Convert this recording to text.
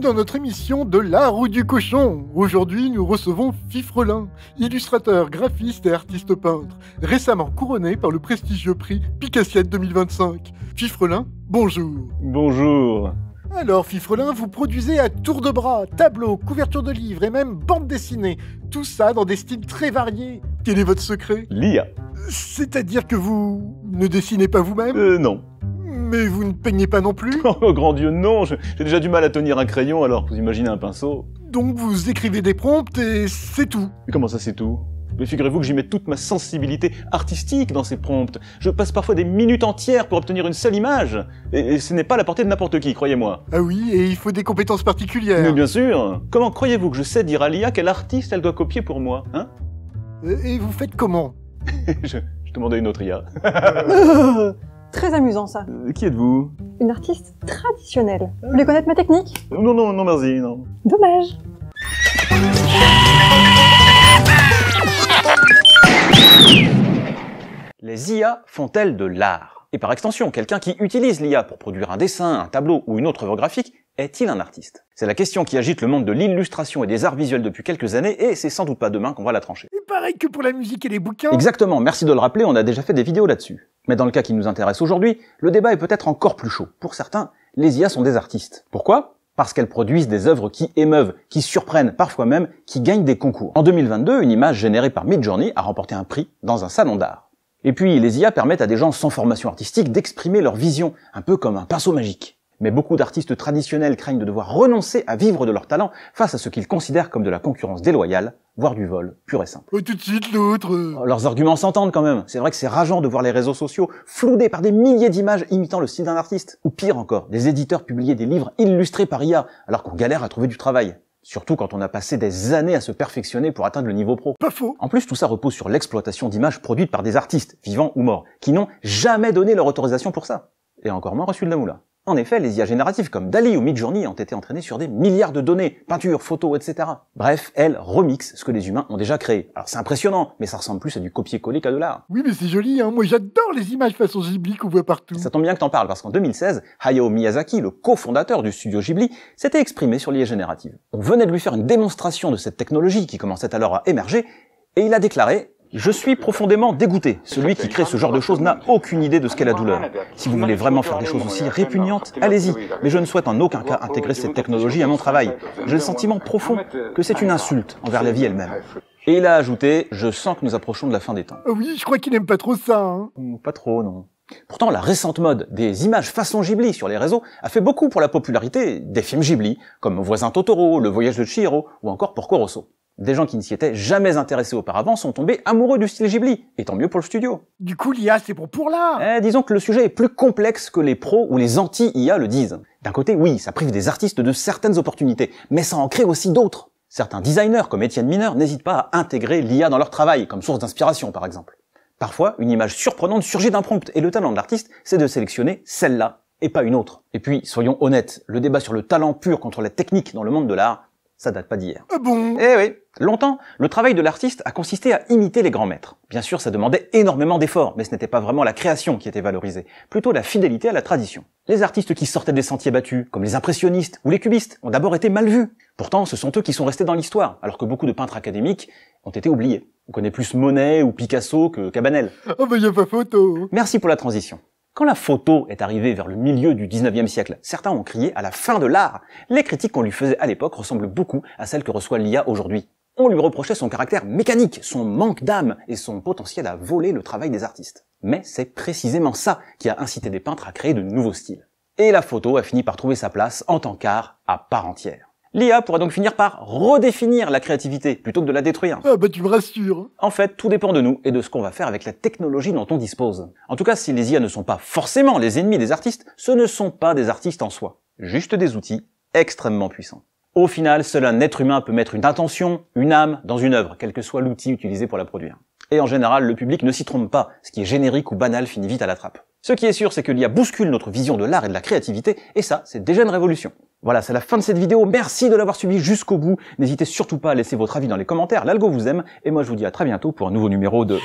dans notre émission de l'art ou du cochon. Aujourd'hui, nous recevons Fifrelin, illustrateur, graphiste et artiste peintre, récemment couronné par le prestigieux prix Picassiette 2025. Fifrelin, bonjour. Bonjour. Alors Fifrelin, vous produisez à tour de bras, tableaux, couvertures de livres et même bandes dessinées. Tout ça dans des styles très variés. Quel est votre secret? L'IA. C'est-à-dire que vous ne dessinez pas vous-même? Non. Mais vous ne peignez pas non plus? Oh grand Dieu, non. J'ai déjà du mal à tenir un crayon, alors vous imaginez un pinceau. Donc vous écrivez des prompts et c'est tout? Mais comment ça c'est tout? Mais figurez-vous que j'y mets toute ma sensibilité artistique dans ces prompts. Je passe parfois des minutes entières pour obtenir une seule image. Et ce n'est pas à la portée de n'importe qui, croyez-moi. Ah oui, et il faut des compétences particulières. Mais bien sûr. Comment croyez-vous que je sais dire à l'IA quel artiste elle doit copier pour moi, hein? Et vous faites comment? je demandais une autre IA. Très amusant ça. Qui êtes-vous? Une artiste traditionnelle. Vous voulez connaître ma technique? Non, merci, non. Dommage. Les IA font-elles de l'art? Et par extension, quelqu'un qui utilise l'IA pour produire un dessin, un tableau ou une autre œuvre graphique, est-il un artiste? C'est la question qui agite le monde de l'illustration et des arts visuels depuis quelques années, et c'est sans doute pas demain qu'on va la trancher. Et pareil que pour la musique et les bouquins. Exactement, merci de le rappeler, on a déjà fait des vidéos là-dessus. Mais dans le cas qui nous intéresse aujourd'hui, le débat est peut-être encore plus chaud. Pour certains, les IA sont des artistes. Pourquoi? Parce qu'elles produisent des œuvres qui émeuvent, qui surprennent, parfois même, qui gagnent des concours. En 2022, une image générée par Midjourney a remporté un prix dans un salon d'art. Et puis, les IA permettent à des gens sans formation artistique d'exprimer leur vision, un peu comme un pinceau magique. Mais beaucoup d'artistes traditionnels craignent de devoir renoncer à vivre de leur talent face à ce qu'ils considèrent comme de la concurrence déloyale, voire du vol, pur et simple. Oh, tout de suite l'autre. Leurs arguments s'entendent quand même. C'est vrai que c'est rageant de voir les réseaux sociaux floudés par des milliers d'images imitant le style d'un artiste. Ou pire encore, des éditeurs publier des livres illustrés par IA, alors qu'on galère à trouver du travail. Surtout quand on a passé des années à se perfectionner pour atteindre le niveau pro. Pas faux. En plus, tout ça repose sur l'exploitation d'images produites par des artistes, vivants ou morts, qui n'ont jamais donné leur autorisation pour ça. Et encore moins reçu de la moula. En effet, les IA génératives comme DALL-E ou Midjourney ont été entraînées sur des milliards de données, peintures, photos, etc. Bref, elles remixent ce que les humains ont déjà créé. Alors c'est impressionnant, mais ça ressemble plus à du copier-coller qu'à de l'art. Oui, mais c'est joli, hein. Moi j'adore les images façon Ghibli qu'on voit partout. Ça tombe bien que t'en parles, parce qu'en 2016, Hayao Miyazaki, le cofondateur du studio Ghibli, s'était exprimé sur l'IA générative. On venait de lui faire une démonstration de cette technologie qui commençait alors à émerger, et il a déclaré: je suis profondément dégoûté. Celui qui crée ce genre de choses n'a aucune idée de ce qu'est la douleur. Si vous voulez vraiment faire des choses aussi répugnantes, allez-y. Mais je ne souhaite en aucun cas intégrer cette technologie à mon travail. J'ai le sentiment profond que c'est une insulte envers la vie elle-même. Et il a ajouté: je sens que nous approchons de la fin des temps. Ah oui, je crois qu'il n'aime pas trop ça, hein. Pas trop, non. Pourtant, la récente mode des images façon Ghibli sur les réseaux a fait beaucoup pour la popularité des films Ghibli, comme Mon voisin Totoro, Le voyage de Chihiro, ou encore Porco Rosso. Des gens qui ne s'y étaient jamais intéressés auparavant sont tombés amoureux du style Ghibli, et tant mieux pour le studio. Du coup, l'IA, c'est bon pour l'art. Disons que le sujet est plus complexe que les pros ou les anti-IA le disent. D'un côté, oui, ça prive des artistes de certaines opportunités, mais ça en crée aussi d'autres. Certains designers, comme Étienne Mineur, n'hésitent pas à intégrer l'IA dans leur travail, comme source d'inspiration par exemple. Parfois, une image surprenante surgit d'un prompt, et le talent de l'artiste, c'est de sélectionner celle-là, et pas une autre. Et puis, soyons honnêtes, le débat sur le talent pur contre la technique dans le monde de l'art, ça date pas d'hier. Ah bon? Eh oui, longtemps, le travail de l'artiste a consisté à imiter les grands maîtres. Bien sûr, ça demandait énormément d'efforts, mais ce n'était pas vraiment la création qui était valorisée, plutôt la fidélité à la tradition. Les artistes qui sortaient des sentiers battus, comme les impressionnistes ou les cubistes, ont d'abord été mal vus. Pourtant, ce sont eux qui sont restés dans l'histoire, alors que beaucoup de peintres académiques ont été oubliés. On connaît plus Monet ou Picasso que Cabanel. Ah bah y a pas photo. Merci pour la transition. Quand la photo est arrivée vers le milieu du 19e siècle, certains ont crié à la fin de l'art. Les critiques qu'on lui faisait à l'époque ressemblent beaucoup à celles que reçoit l'IA aujourd'hui. On lui reprochait son caractère mécanique, son manque d'âme et son potentiel à voler le travail des artistes. Mais c'est précisément ça qui a incité des peintres à créer de nouveaux styles. Et la photo a fini par trouver sa place en tant qu'art à part entière. L'IA pourrait donc finir par redéfinir la créativité plutôt que de la détruire. Ah bah tu me rassures. En fait, tout dépend de nous et de ce qu'on va faire avec la technologie dont on dispose. En tout cas, si les IA ne sont pas forcément les ennemis des artistes, ce ne sont pas des artistes en soi. Juste des outils extrêmement puissants. Au final, seul un être humain peut mettre une intention, une âme dans une œuvre, quel que soit l'outil utilisé pour la produire. Et en général, le public ne s'y trompe pas, ce qui est générique ou banal finit vite à la trappe. Ce qui est sûr, c'est que l'IA bouscule notre vision de l'art et de la créativité, et ça, c'est déjà une révolution. Voilà, c'est la fin de cette vidéo, merci de l'avoir suivi jusqu'au bout, n'hésitez surtout pas à laisser votre avis dans les commentaires, l'algo vous aime, et moi je vous dis à très bientôt pour un nouveau numéro de...